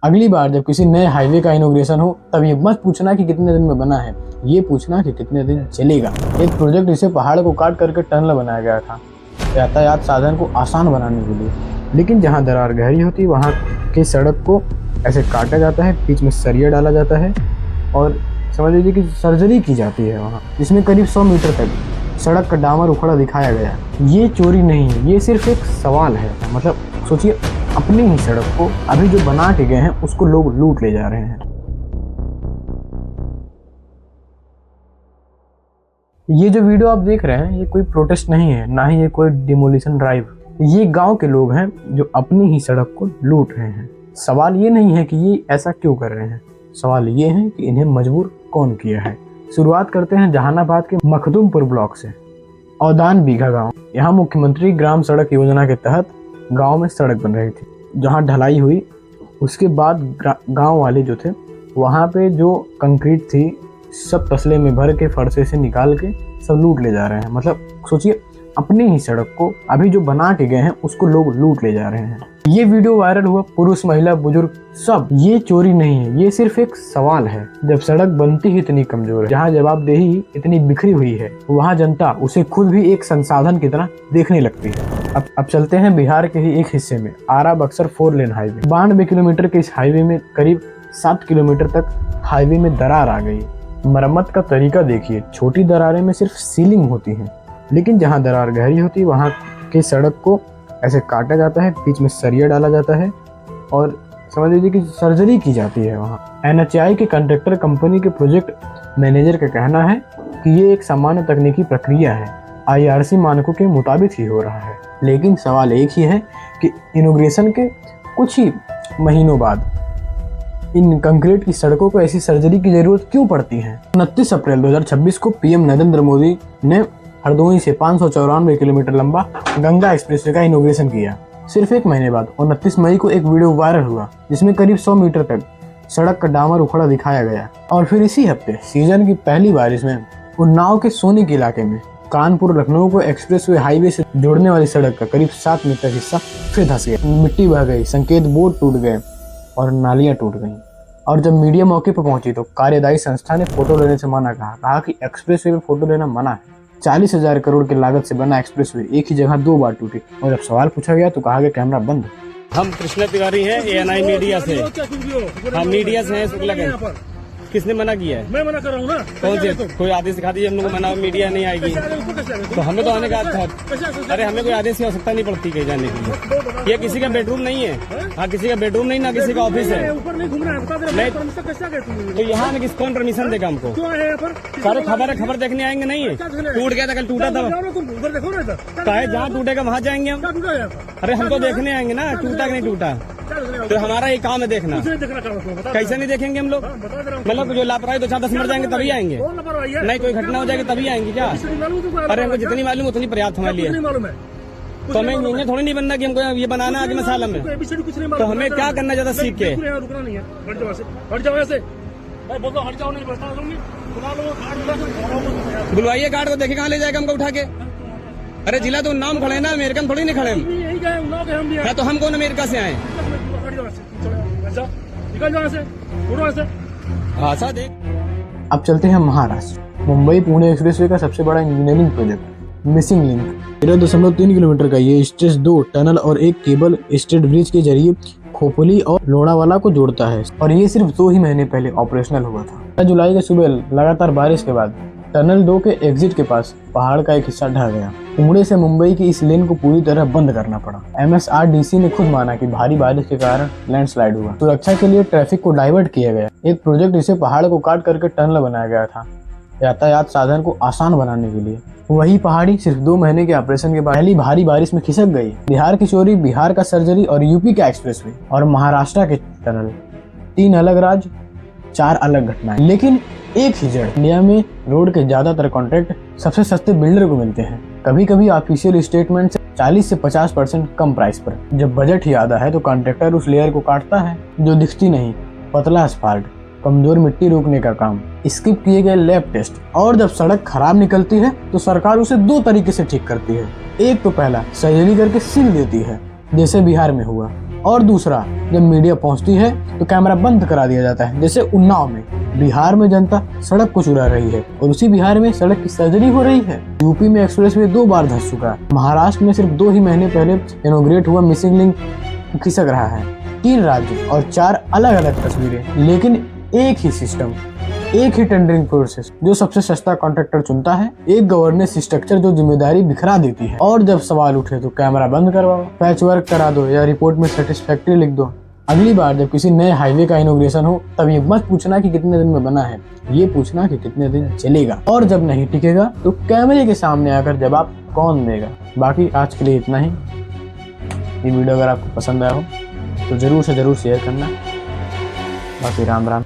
अगली बार जब किसी नए हाईवे का इनॉग्रेशन हो तब ये मत पूछना कि कितने दिन में बना है, ये पूछना कि कितने दिन चलेगा। एक प्रोजेक्ट इसे पहाड़ को काट करके टनल बनाया गया था यातायात साधन को आसान बनाने के लिए, लेकिन जहाँ दरार गहरी होती है वहाँ की सड़क को ऐसे काटा जाता है, बीच में सरिया डाला जाता है और समझ लीजिए कि सर्जरी की जाती है वहाँ, जिसमें करीब 100 मीटर तक सड़क का डामर उखड़ा दिखाया गया। ये चोरी नहीं है, ये सिर्फ एक सवाल है। मतलब सोचिए, अपनी ही सड़क को अभी जो बना के गए हैं उसको लोग लूट ले जा रहे हैं। ये जो वीडियो आप देख रहे हैं ये कोई प्रोटेस्ट नहीं है, ना ही ये कोई डिमोलिशन ड्राइव। ये गांव के लोग हैं जो अपनी ही सड़क को लूट रहे हैं। सवाल ये नहीं है कि ये ऐसा क्यों कर रहे हैं, सवाल ये है कि इन्हें मजबूर कौन किया है। शुरुआत करते हैं जहानाबाद के मखदुमपुर ब्लॉक से। औदान बीघा गांव, यहाँ मुख्यमंत्री ग्राम सड़क योजना के तहत गांव में सड़क बन रही थी, जहां ढलाई हुई उसके बाद गांव वाले जो थे वहां पे जो कंक्रीट थी सब तसले में भर के फरसे से निकाल के सब लूट ले जा रहे हैं। मतलब सोचिए, अपनी ही सड़क को अभी जो बना के गए हैं उसको लोग लूट ले जा रहे हैं। ये वीडियो वायरल हुआ, पुरुष महिला बुजुर्ग सब। ये चोरी नहीं है, ये सिर्फ एक सवाल है। जब सड़क बनती ही इतनी कमजोर है, जहाँ जवाबदेही इतनी बिखरी हुई है, वहाँ जनता उसे खुद भी एक संसाधन की तरह देखने लगती है। अब चलते हैं बिहार के ही एक हिस्से में, आरा बक्सर 4 लेन हाईवे। 92 किलोमीटर के इस हाईवे में करीब 7 किलोमीटर तक हाईवे में दरार आ गई। मरम्मत का तरीका देखिए, छोटी दरारें में सिर्फ सीलिंग होती है, लेकिन जहाँ दरार गहरी होती है वहाँ की सड़क को ऐसे काटा जाता है, बीच में सरिया डाला जाता है और समझ लीजिए कि सर्जरी की जाती है वहाँ। NHAI के कॉन्ट्रैक्टर कंपनी के प्रोजेक्ट मैनेजर का कहना है कि ये एक सामान्य तकनीकी प्रक्रिया है, IRC मानकों के मुताबिक ही हो रहा है। लेकिन सवाल एक ही है कि इनॉग्रेशन के कुछ ही महीनों बाद इन कंक्रीट की सड़कों को ऐसी सर्जरी की जरूरत क्यों पड़ती है। 29 अप्रैल 2026 को PM नरेंद्र मोदी ने हरदोई से 594 किलोमीटर लंबा गंगा एक्सप्रेसवे का इनॉग्रेशन किया। सिर्फ एक महीने बाद 29 मई को एक वीडियो वायरल हुआ जिसमें करीब 100 मीटर तक सड़क का डामर उखड़ा दिखाया गया। और फिर इसी हफ्ते सीजन की पहली बारिश में उन्नाव के सोनी के इलाके में कानपुर लखनऊ को एक्सप्रेसवे हाईवे से जोड़ने वाली सड़क का करीब 7 मीटर हिस्सा फिर धंस गया, मिट्टी बह गई, संकेत बोर्ड टूट गए और नालियां टूट गईं। और जब मीडिया मौके पर पहुंची तो कार्यदायी संस्था ने फोटो लेने से मना कहा कि एक्सप्रेसवे में फोटो लेना मना है। 40,000 करोड़ की लागत से बना एक्सप्रेसवे एक ही जगह 2 बार टूटी और जब सवाल पूछा गया तो कहा गया कैमरा बंद। हम कृष्णा तिवारी हैं, ANI मीडिया से। हम मीडिया से हैं, शुक्ला। किसने मना किया है? मैं मना कर रहा हूँ ना। कौन से? कोई आदेश दिखा दीजिए, हम लोग को मना, मीडिया नहीं आएगी तो हमें तो आने का था। अरे हमें कोई आदेश की आवश्यकता नहीं पड़ती कहीं जाने के लिए। ये किसी का बेडरूम नहीं है। हाँ, किसी का बेडरूम नहीं, ना किसी का ऑफिस है। ऊपर नहीं घूम रहा है, बता दे रहा हूं। तो यहाँ में कौन परमिशन देगा हमको? सारे खबर देखने आएंगे नहीं है। टूट गया था, कल टूटा था। उधर देखो ना, चाहे जहाँ टूटेगा वहाँ जाएंगे हम। अरे हमको देखने आएंगे ना, टूटा कि नहीं टूटा। तो हमारा ये काम है देखना। कैसे नहीं देखेंगे हम लोग? मतलब जो लापरवाही 2-4-10 मर जाएंगे तभी आएंगे। नहीं, कोई घटना हो जाएगी तभी आएंगे क्या? अरे हमको जितनी मालूम उतनी पर्याप्त हमारे लिए। तो हमें इंजीनियर थोड़ी नहीं बनना कि हमको ये बनाना आगे मसाला में। तो हमें क्या करना ज्यादा सीख के? बुलवाइए गार्ड को, देखे कहाँ ले जाएगा हमको उठा के। अरे जिला तो नाम खड़े ना, अमेरिकन थोड़ी नहीं खड़े हम। तो हम कौन अमेरिका से आए? भाषा देख। अब चलते हैं महाराष्ट्र। मुंबई पुणे एक्सप्रेसवे का सबसे बड़ा engineering project missing link 13.3 kilometre का ये स्ट्रेच 2 टनल और एक केबल स्टेट ब्रिज के जरिए खोपली और लोनावाला को जोड़ता है और ये सिर्फ 2 ही महीने पहले ऑपरेशनल हुआ था। जुलाई के सुबह लगातार बारिश के बाद टनल 2 के एग्जिट के पास पहाड़ का एक हिस्सा ढह गया। पुणे से मुंबई की इस लेन को पूरी तरह बंद करना पड़ा। MSRDC ने खुद माना कि भारी बारिश के कारण लैंडस्लाइड हुआ। सुरक्षा के लिए ट्रैफिक को डाइवर्ट किया गया। एक प्रोजेक्ट इसे पहाड़ को काट करके टनल बनाया गया था, यातायात साधन को आसान बनाने के लिए। वही पहाड़ी सिर्फ 2 महीने के ऑपरेशन के बाद पहली भारी बारिश में खिसक गई। बिहार की चोरी, बिहार का सर्जरी और यूपी का एक्सप्रेसवे और महाराष्ट्र के टनल, 3 अलग राज्य, 4 अलग घटनाएं, लेकिन एक ही जड़। इंडिया में रोड के ज्यादातर कॉन्ट्रैक्ट सबसे सस्ते बिल्डर को मिलते हैं, कभी कभी ऑफिशियल स्टेटमेंट से 40 से 50% कम प्राइस पर। जब बजट ही आधा है तो कॉन्ट्रैक्टर उस लेयर को काटता है जो दिखती नहीं, पतला asphalt, कमजोर मिट्टी रोकने का काम, स्किप किए गए लैब टेस्ट। और जब सड़क खराब निकलती है तो सरकार उसे 2 तरीके से ठीक करती है। एक तो पहला सर्जरी करके सील देती है, जैसे बिहार में हुआ, और दूसरा, जब मीडिया पहुंचती है तो कैमरा बंद करा दिया जाता है। जैसे उन्नाव में बिहार में जनता सड़क को चुरा रही है और उसी बिहार में सड़क की सर्जरी हो रही है। यूपी में एक्सप्रेसवे 2 बार धंस चुका है। महाराष्ट्र में सिर्फ 2 ही महीने पहले इनॉग्रेट हुआ मिसिंग लिंक खिसक रहा है। 3 राज्य और 4 अलग अलग तस्वीरें, लेकिन एक ही सिस्टम, एक ही टेंडरिंग प्रोसेस। जो सबसे सस्ता कॉन्ट्रैक्टर चुनता है, एक गवर्नेंस स्ट्रक्चर जो जिम्मेदारी बिखरा देती है। और जब सवाल उठे तो कैमरा बंद करवाओ, पैच वर्क करा दो या रिपोर्ट में सेटिस्फैक्ट्री लिख दो। अगली बार जब किसी नए हाईवे का इनॉग्रेशन हो, तब ये मत पूछना कि कितने दिन में बना है, ये पूछना कि कितने दिन चलेगा। और जब नहीं टिकेगा तो कैमरे के सामने आकर जवाब कौन देगा। बाकी आज के लिए इतना ही। ये वीडियो अगर आपको पसंद आया हो तो जरूर से जरूर शेयर करना। बाकी राम राम।